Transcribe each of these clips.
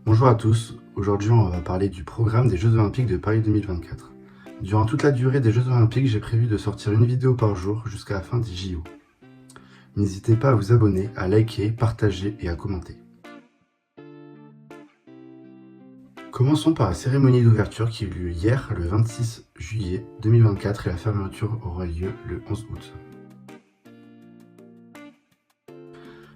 Bonjour à tous, aujourd'hui on va parler du programme des Jeux Olympiques de Paris 2024. Durant toute la durée des Jeux Olympiques, j'ai prévu de sortir une vidéo par jour jusqu'à la fin des JO. N'hésitez pas à vous abonner, à liker, partager et à commenter. Commençons par la cérémonie d'ouverture qui eut lieu hier, le 26 juillet 2024 et la fermeture aura lieu le 11 août.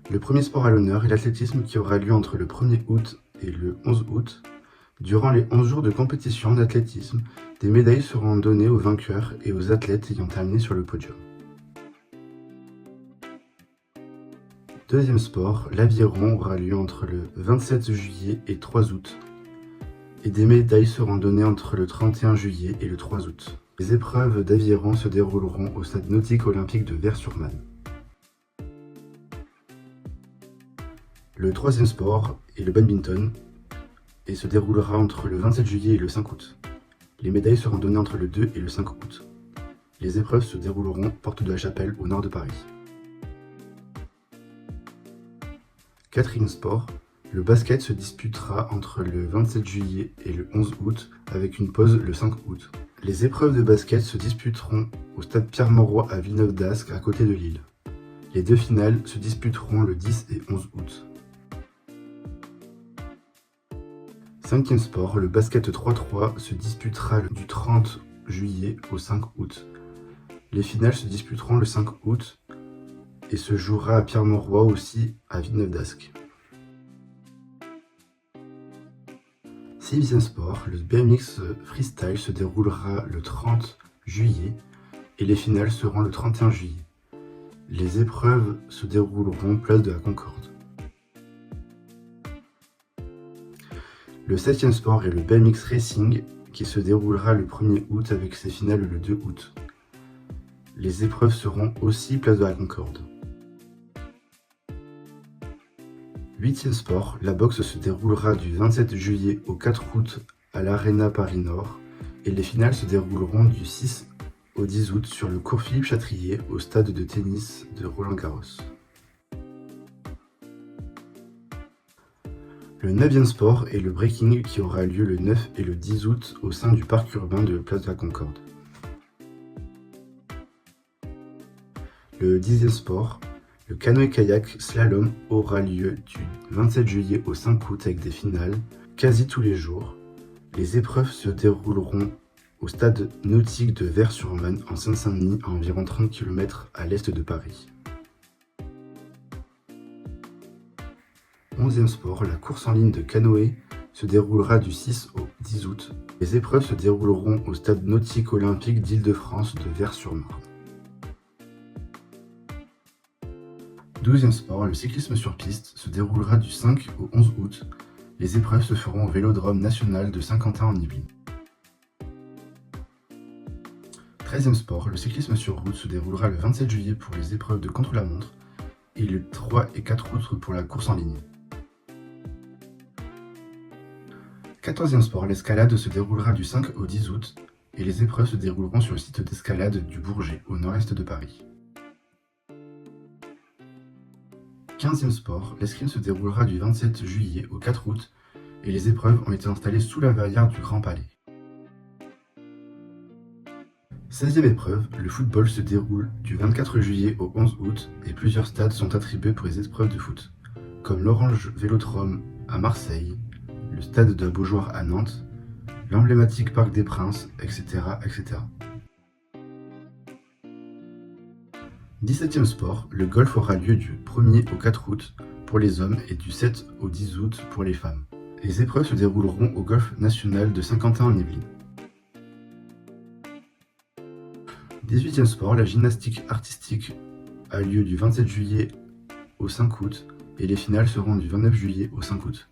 Le premier sport à l'honneur est l'athlétisme qui aura lieu entre le 1er août et le 11 août. Durant les 11 jours de compétition d'athlétisme, des médailles seront données aux vainqueurs et aux athlètes ayant terminé sur le podium. Deuxième sport, l'aviron aura lieu entre le 27 juillet et 3 août. Et des médailles seront données entre le 31 juillet et le 3 août. Les épreuves d'aviron se dérouleront au stade nautique olympique de Vers-sur-Marne. Le troisième sport est le badminton et se déroulera entre le 27 juillet et le 5 août. Les médailles seront données entre le 2 et le 5 août. Les épreuves se dérouleront porte de la Chapelle au nord de Paris. Quatrième sport, le basket se disputera entre le 27 juillet et le 11 août avec une pause le 5 août. Les épreuves de basket se disputeront au stade Pierre-Mauroy à Villeneuve-d'Ascq à côté de Lille. Les deux finales se disputeront le 10 et 11 août. Cinquième sport, le basket 3-3 se disputera du 30 juillet au 5 août. Les finales se disputeront le 5 août et se jouera à Pierre-Mauroy aussi à Villeneuve-d'Ascq. Sixième sport, le BMX freestyle se déroulera le 30 juillet et les finales seront le 31 juillet. Les épreuves se dérouleront place de la Concorde. Le septième sport est le BMX Racing qui se déroulera le 1er août avec ses finales le 2 août. Les épreuves seront aussi place de la Concorde. Huitième sport, la boxe se déroulera du 27 juillet au 4 août à l'Arena Paris-Nord et les finales se dérouleront du 6 au 10 août sur le cours Philippe Chatrier au stade de tennis de Roland-Garros. Le neuvième sport est le breaking qui aura lieu le 9 et le 10 août au sein du parc urbain de Place de la Concorde. Le dixième sport, le canoë-kayak slalom aura lieu du 27 juillet au 5 août avec des finales quasi tous les jours. Les épreuves se dérouleront au stade nautique de Vers-sur-Marne en Seine-Saint-Denis à environ 30 km à l'est de Paris. 11e sport, la course en ligne de canoë se déroulera du 6 au 10 août. Les épreuves se dérouleront au stade nautique olympique d'Île-de-France de Vers-sur-Marne. 12e sport, le cyclisme sur piste se déroulera du 5 au 11 août. Les épreuves se feront au Vélodrome national de Saint-Quentin en Yvelines. 13e sport, le cyclisme sur route se déroulera le 27 juillet pour les épreuves de contre-la-montre et le 3 et 4 août pour la course en ligne. 14e sport, l'escalade se déroulera du 5 au 10 août et les épreuves se dérouleront sur le site d'escalade du Bourget, au nord-est de Paris. 15e sport, l'escrime se déroulera du 27 juillet au 4 août et les épreuves ont été installées sous la verrière du Grand Palais. 16e épreuve, le football se déroule du 24 juillet au 11 août et plusieurs stades sont attribués pour les épreuves de foot, comme l'Orange Vélodrome à Marseille, le stade de la Beaujoire à Nantes, l'emblématique Parc des Princes, etc. etc. 17e sport, le golf aura lieu du 1er au 4 août pour les hommes et du 7 au 10 août pour les femmes. Les épreuves se dérouleront au golf national de Saint-Quentin en Yvelines. 18e sport, la gymnastique artistique a lieu du 27 juillet au 5 août et les finales seront du 29 juillet au 5 août.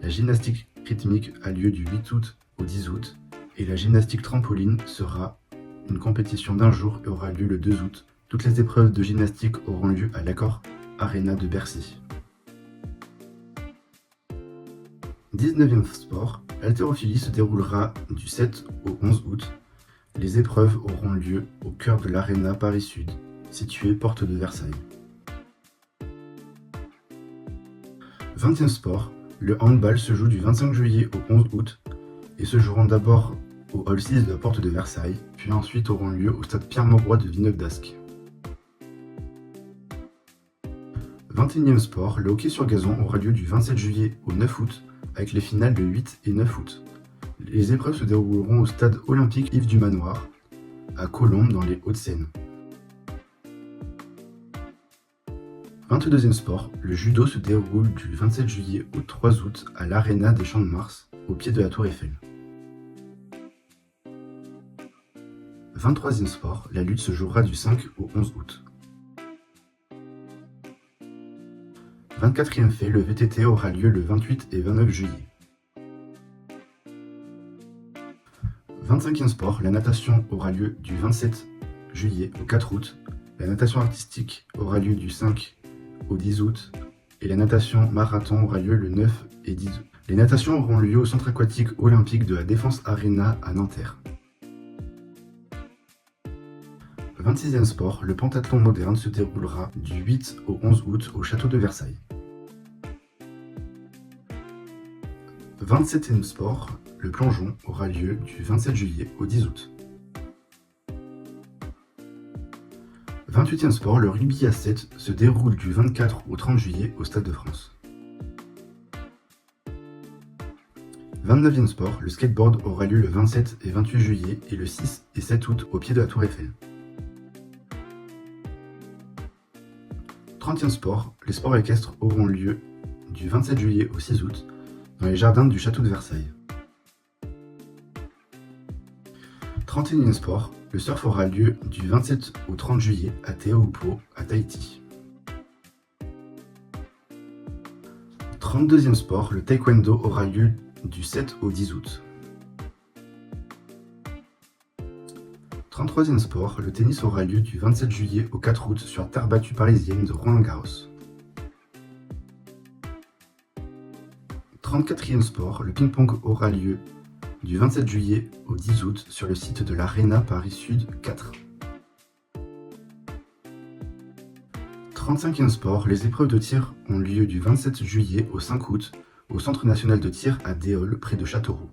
La gymnastique rythmique a lieu du 8 août au 10 août et la gymnastique trampoline sera une compétition d'un jour et aura lieu le 2 août. Toutes les épreuves de gymnastique auront lieu à l'Accor Arena de Bercy. 19e sport, l'haltérophilie se déroulera du 7 au 11 août. Les épreuves auront lieu au cœur de l'Arena Paris-Sud, située porte de Versailles. 20e sport, Le handball se joue du 25 juillet au 11 août et se joueront d'abord au hall 6 de la porte de Versailles, puis ensuite auront lieu au stade Pierre-Mauroy de Villeneuve-d'Ascq. 21e sport, le hockey sur gazon aura lieu du 27 juillet au 9 août avec les finales de 8 et 9 août. Les épreuves se dérouleront au stade olympique Yves du Manoir, à Colombes dans les Hauts-de-Seine. 22e sport, le judo se déroule du 27 juillet au 3 août à l'Arena des Champs de Mars, au pied de la Tour Eiffel. 23e sport, la lutte se jouera du 5 au 11 août. 24e fait, le VTT aura lieu le 28 et 29 juillet. 25e sport, la natation aura lieu du 27 juillet au 4 août. La natation artistique aura lieu du 5 au 10 août et la natation marathon aura lieu le 9 et 10 août. Les natations auront lieu au centre aquatique olympique de la Défense Arena à Nanterre. 26e sport, le pentathlon moderne se déroulera du 8 au 11 août au château de Versailles. 27e sport, le plongeon aura lieu du 27 juillet au 10 août. 28e sport, le rugby à 7 se déroule du 24 au 30 juillet au Stade de France. 29e sport, le skateboard aura lieu le 27 et 28 juillet et le 6 et 7 août au pied de la Tour Eiffel. 30e sport, les sports équestres auront lieu du 27 juillet au 6 août dans les jardins du château de Versailles. 31e sport, le surf aura lieu du 27 au 30 juillet à Teahupo'o, à Tahiti. 32e sport, le taekwondo aura lieu du 7 au 10 août. 33e sport, le tennis aura lieu du 27 juillet au 4 août sur terre battue parisienne de Roland-Garros. 34e sport, le ping-pong aura lieu du 27 juillet au 10 août sur le site de l'Arena Paris Sud 4. 35e sport, les épreuves de tir ont lieu du 27 juillet au 5 août au Centre national de tir à Déol près de Châteauroux.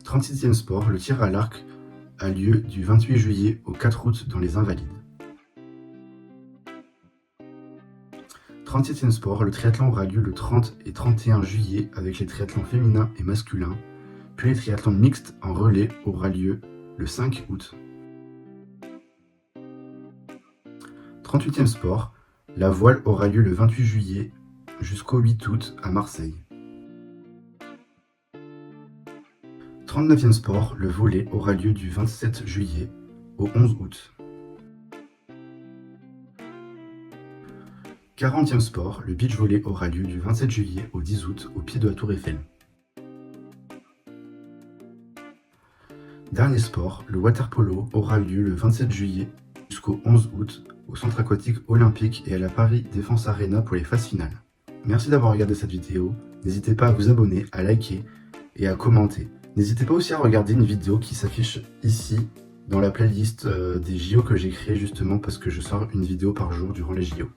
36e sport, le tir à l'arc a lieu du 28 juillet au 4 août dans les Invalides. 37e sport, le triathlon aura lieu le 30 et 31 juillet avec les triathlons féminins et masculins, puis les triathlons mixtes en relais aura lieu le 5 août. 38e sport, la voile aura lieu le 28 juillet jusqu'au 8 août à Marseille. 39e sport, le volley aura lieu du 27 juillet au 11 août. 40e sport, le beach volley aura lieu du 27 juillet au 10 août au pied de la Tour Eiffel. Dernier sport, le water-polo aura lieu le 27 juillet jusqu'au 11 août au centre aquatique olympique et à la Paris Défense Arena pour les phases finales. Merci d'avoir regardé cette vidéo, n'hésitez pas à vous abonner, à liker et à commenter. N'hésitez pas aussi à regarder une vidéo qui s'affiche ici dans la playlist des JO que j'ai créée justement parce que je sors une vidéo par jour durant les JO.